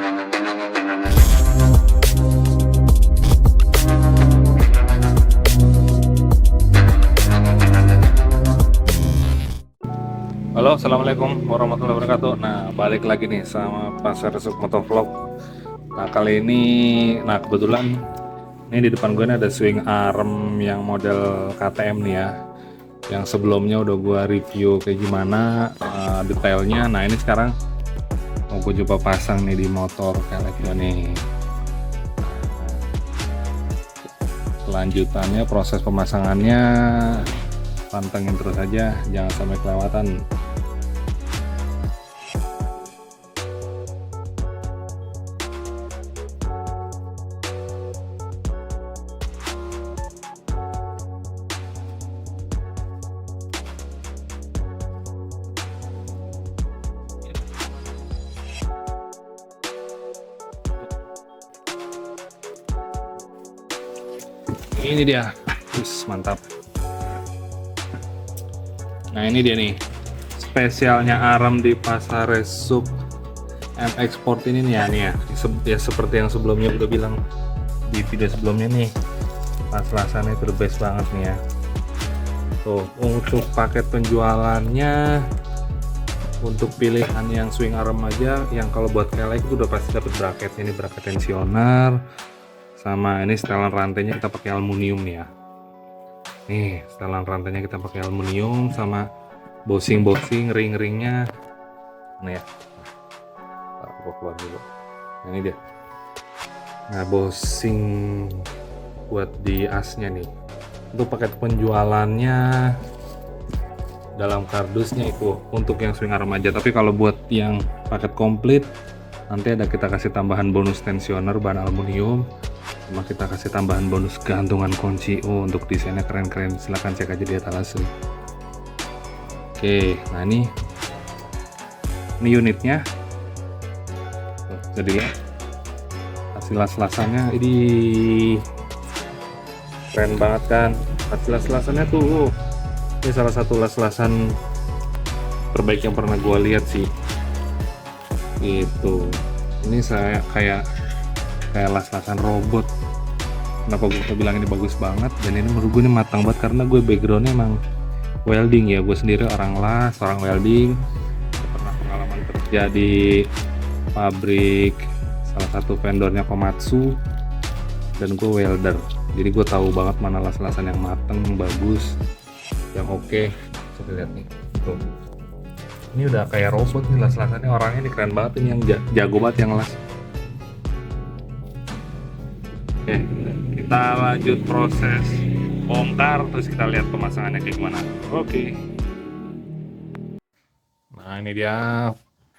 Halo, assalamualaikum warahmatullahi wabarakatuh. Nah, balik lagi nih sama Pasar Resuk Motovlog. Nah, kali ini, kebetulan ini di depan gue ini ada swing arm yang model KTM nih ya. Yang sebelumnya udah gue review kayak gimana detailnya. Nah, ini sekarang mau gue coba pasang nih di motor kayak gue nih. Kelanjutannya, proses pemasangannya pantengin terus aja, jangan sampai kelewatan. Ini dia, mantap. Nah, ini dia nih spesialnya arm di Pasar Resuk MX Sport ini nih ya, ya seperti yang sebelumnya udah bilang di video sebelumnya nih, las-lasannya itu the best banget nih ya. Tuh, untuk paket penjualannya, untuk pilihan yang swing arm aja, yang kalau buat kelek itu udah pasti dapat bracket. Ini bracket tensioner, sama ini setelan rantainya kita pakai aluminium nih ya. Nih, setelan rantainya kita pakai aluminium, sama bosing ring-ringnya. Nih ya. Aku keluar dulu. Nah, ini dia. Nah, bosing buat di asnya nih. Untuk paket penjualannya dalam kardusnya itu untuk yang swing arm aja. Tapi kalau buat yang paket komplit, nanti ada kita kasih tambahan bonus tensioner bahan aluminium, sama kita kasih tambahan bonus gantungan kunci. Untuk desainnya keren-keren, silahkan cek aja di etalase. Oke, nah ini unitnya. Jadi lihat hasil las-lasannya, ini keren banget kan. Hasil las-lasannya tuh, ini salah satu las-lasan terbaik yang pernah gue lihat sih. Gitu. Ini saya kayak las-lasan robot. Kenapa gue bilang ini bagus banget, dan ini menurut gue ini matang banget karena gue backgroundnya emang welding ya. Gue sendiri orang welding, pernah pengalaman kerja di pabrik salah satu vendornya Komatsu, dan gue welder, jadi gue tahu banget mana las-lasan yang mateng, bagus, yang oke. Coba lihat nih, tuh, ini udah kayak robot nih las-lasannya. Orangnya ini keren banget, ini yang jago banget yang las. Oke, kita lanjut proses bongkar, terus kita lihat pemasangannya kayak gimana. Oke. Nah, ini dia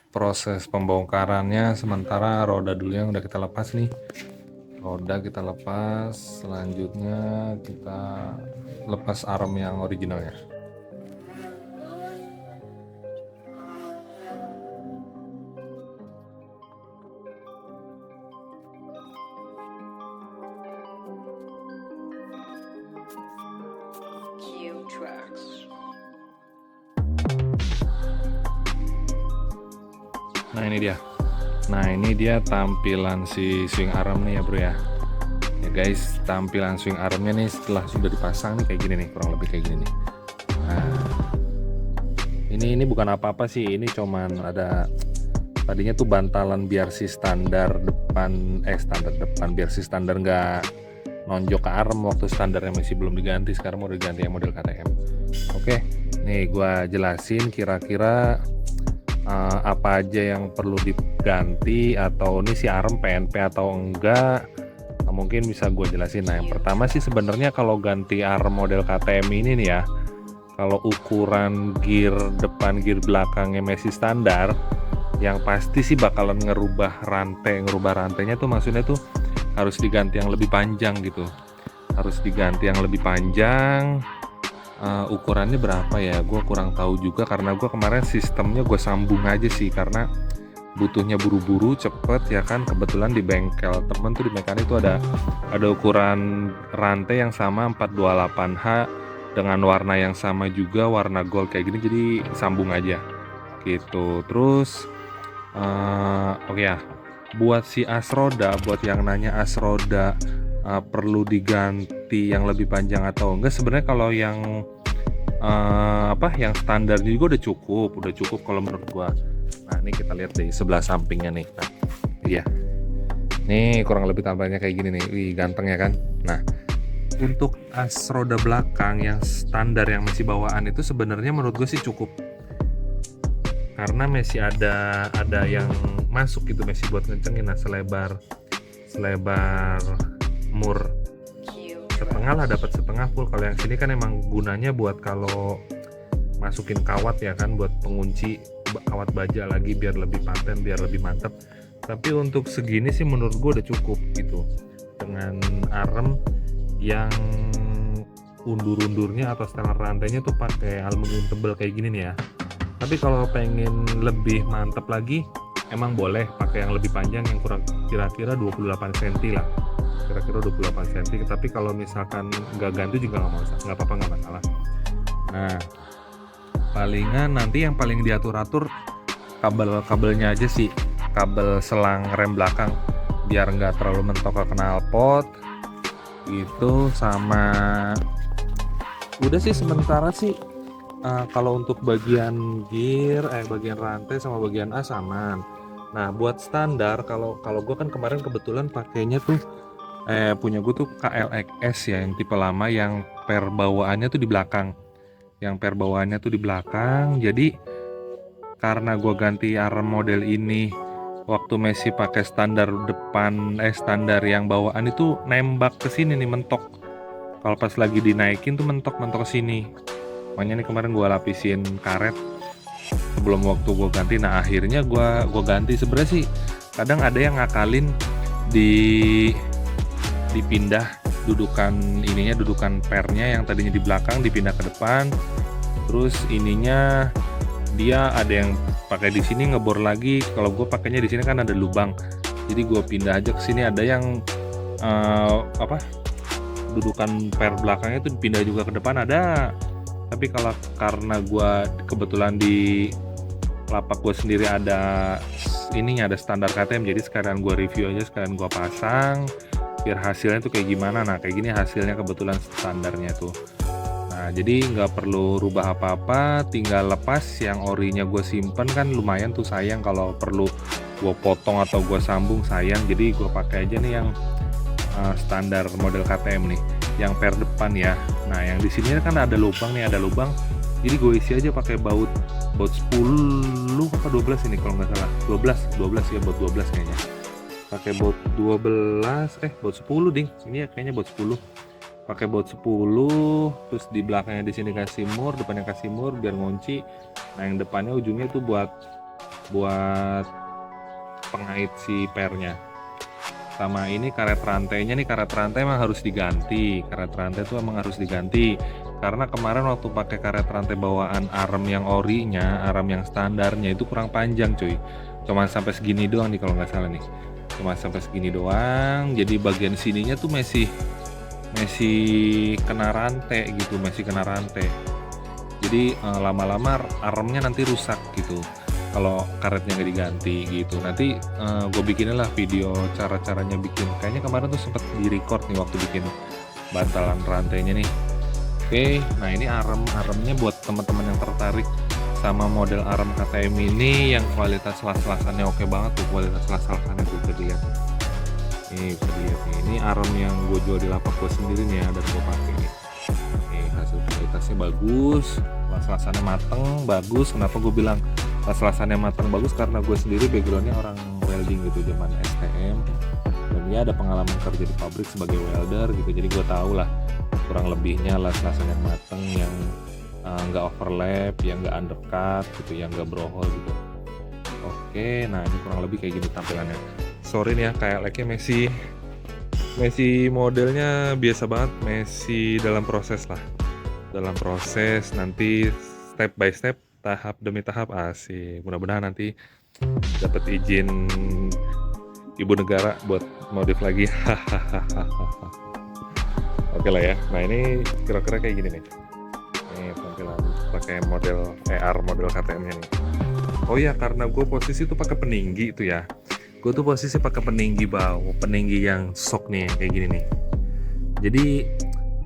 proses pembongkarannya. Sementara roda dulu yang udah kita lepas nih. Roda kita lepas, selanjutnya kita lepas arm yang originalnya. Nah ini dia tampilan si swing arm nih ya bro ya. Ya guys, tampilan swing armnya nih setelah sudah dipasang nih kayak gini nih, kurang lebih kayak gini nih. Nah, ini bukan apa-apa sih, ini cuman ada tadinya tuh bantalan biar si standar depan biar si standar nggak nonjok ke arm waktu standarnya masih belum diganti. Sekarang mau diganti yang model KTM. Oke, nih gua jelasin kira-kira apa aja yang perlu diganti, atau ini si arm PNP atau enggak. Nah, mungkin bisa gue jelasin. Nah, yang pertama sih sebenarnya kalau ganti arm model KTM ini nih ya, kalau ukuran gear depan gear belakangnya masih standar, yang pasti sih bakalan ngerubah rantainya tuh, maksudnya tuh harus diganti yang lebih panjang gitu, harus diganti yang lebih panjang. Ukurannya berapa ya, gue kurang tahu juga, karena gue kemarin sistemnya gue sambung aja sih, karena butuhnya buru-buru cepet ya kan. Kebetulan di bengkel temen tuh, di mekanik tuh ada ukuran rantai yang sama 428H dengan warna yang sama juga, warna gold kayak gini, jadi sambung aja gitu. Terus oke ya, buat si as roda, buat yang nanya as roda perlu diganti yang lebih panjang atau enggak, sebenarnya kalau yang yang standar juga udah cukup kalau menurut gua. Nah ini kita lihat di sebelah sampingnya nih. Nah, iya, nih kurang lebih tampilannya kayak gini nih. Wih, ganteng ya kan. Nah, untuk as roda belakang yang standar yang masih bawaan itu sebenarnya menurut gue sih cukup, karena masih ada yang masuk gitu, masih buat ngencengin. Nah, selebar mur setengah lah, dapat setengah full. Kalau yang sini kan emang gunanya buat kalau masukin kawat ya kan, buat pengunci kawat baja lagi biar lebih paten, biar lebih mantep. Tapi untuk segini sih menurut gue udah cukup gitu, dengan arem yang undur-undurnya atau setelan rantainya tuh pakai aluminium tebal kayak gini nih ya. Tapi kalau pengen lebih mantep lagi, emang boleh pakai yang lebih panjang, yang kurang kira-kira 28 cm lah, kira-kira 28 cm. Tapi kalau misalkan nggak ganti juga nggak apa-apa, nggak masalah. Nah, palingan nanti yang paling diatur-atur kabel-kabelnya aja sih, kabel selang rem belakang, biar nggak terlalu mentok ke knalpot gitu. Sama udah sih sementara sih. Kalau untuk bagian gear, bagian rantai sama bagian as aman. Nah, buat standar, kalau gue kan kemarin kebetulan pakainya tuh punya gue tuh KLXS ya, yang tipe lama, yang per bawaannya tuh di belakang. Jadi karena gue ganti arm model ini waktu Messi pakai standar depan, standar yang bawaan itu nembak ke sini nih, mentok. Kalau pas lagi dinaikin tuh mentok ke sini. Makanya nih kemarin gue lapisin karet sebelum waktu gue ganti. Nah, akhirnya gue ganti. Sebenarnya sih kadang ada yang ngakalin dipindah dudukan pernya yang tadinya di belakang dipindah ke depan. Terus ininya dia ada yang pakai di sini ngebor lagi. Kalau gue pakainya di sini kan ada lubang, jadi gue pindah aja ke sini. Ada yang dudukan per belakangnya itu dipindah juga ke depan ada. Tapi kalau karena gue kebetulan di lapak gue sendiri ada standar KTM, jadi sekarang gue review aja, sekarang gue pasang biar hasilnya tuh kayak gimana. Nah, kayak gini hasilnya kebetulan standarnya tuh. Nah, jadi nggak perlu rubah apa-apa, tinggal lepas. Yang orinya gue simpen, kan lumayan tuh sayang kalau perlu gue potong atau gue sambung, sayang. Jadi gue pakai aja nih yang standar model KTM nih, yang per depan ya. Nah, yang di sini kan ada lubang nih, jadi gue isi aja pakai baut 10 apa 12 ini kalau nggak salah, 12 ya, baut 12 kayaknya. Pakai baut 12, baut 10 ding. Ini ya kayaknya baut 10. Pakai baut 10, terus di belakangnya di sini kasih mur, depannya kasih mur biar ngunci. Nah, yang depannya ujungnya tuh buat pengait si pernya. Sama ini karet rantainya nih, karet rantai emang harus diganti. Karena kemarin waktu pakai karet rantai bawaan arm yang orinya, arm yang standarnya itu kurang panjang cuy. Cuma sampai segini doang nih kalau nggak salah nih. Cuma sampai segini doang. Jadi bagian sininya tuh masih kena rantai gitu, Jadi lama-lama armnya nanti rusak gitu kalau karetnya nggak diganti gitu. Nanti gue bikinin lah video cara-caranya bikin. Kayaknya kemarin tuh sempat di-record nih waktu bikin bantalan rantainya nih. Oke, nah ini armnya buat teman-teman yang tertarik sama model arm KTM ini yang kualitas las-lasannya oke banget tuh, kualitas las-lasannya tuh bisa dilihat. Ini bisa dilihat nih, ini arm yang gue jual di lapak gue sendiri nih ya, dan gue pakai nih. Hasil kualitasnya bagus, las-lasannya mateng, bagus. Kenapa gue bilang las-lasannya mateng bagus? Karena gue sendiri backgroundnya orang welding gitu, zaman STM, dan dia ada pengalaman kerja di pabrik sebagai welder gitu. Jadi gue tahu lah kurang lebihnya las-lasan yang mateng, yang nggak overlap, yang nggak undercut gitu, yang nggak brohol gitu. Oke, nah ini kurang lebih kayak gini tampilannya. Sorry nih ya, KLX-nya Messi modelnya biasa banget, Messi dalam proses lah. Dalam proses, nanti step by step, tahap demi tahap. Asik, mudah-mudahan nanti dapat izin ibu negara buat modif lagi. Oke lah ya. Nah, ini kira-kira kayak gini nih. Ini tampilan pakai model model KTM-nya nih. Oh iya, karena gue posisi tuh pakai peninggi itu ya. Gue tuh posisi pakai peninggi bau, peninggi yang shock nih kayak gini nih. Jadi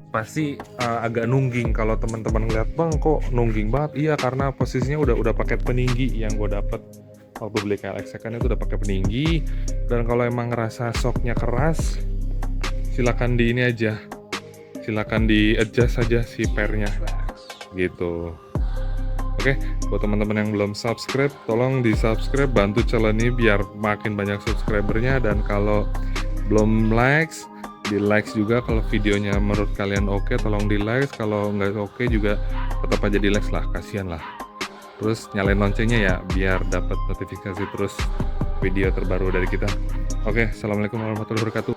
pasti agak nungging kalau teman-teman ngeliat, bang kok nungging banget. Iya, karena posisinya udah pakai peninggi yang gue dapet waktu beli KLX kan, itu udah pakai peninggi. Dan kalau emang ngerasa shocknya keras, silakan di ini aja, silakan di adjust saja si pairnya gitu. Oke, buat teman-teman yang belum subscribe, tolong di subscribe, bantu channel ini biar makin banyak subscribernya. Dan kalau belum likes, di likes juga. Kalau videonya menurut kalian oke, tolong di likes. Kalau nggak oke juga tetap aja di likes lah, kasihan lah. Terus nyalain loncengnya ya, biar dapat notifikasi terus video terbaru dari kita. Oke, assalamualaikum warahmatullahi wabarakatuh.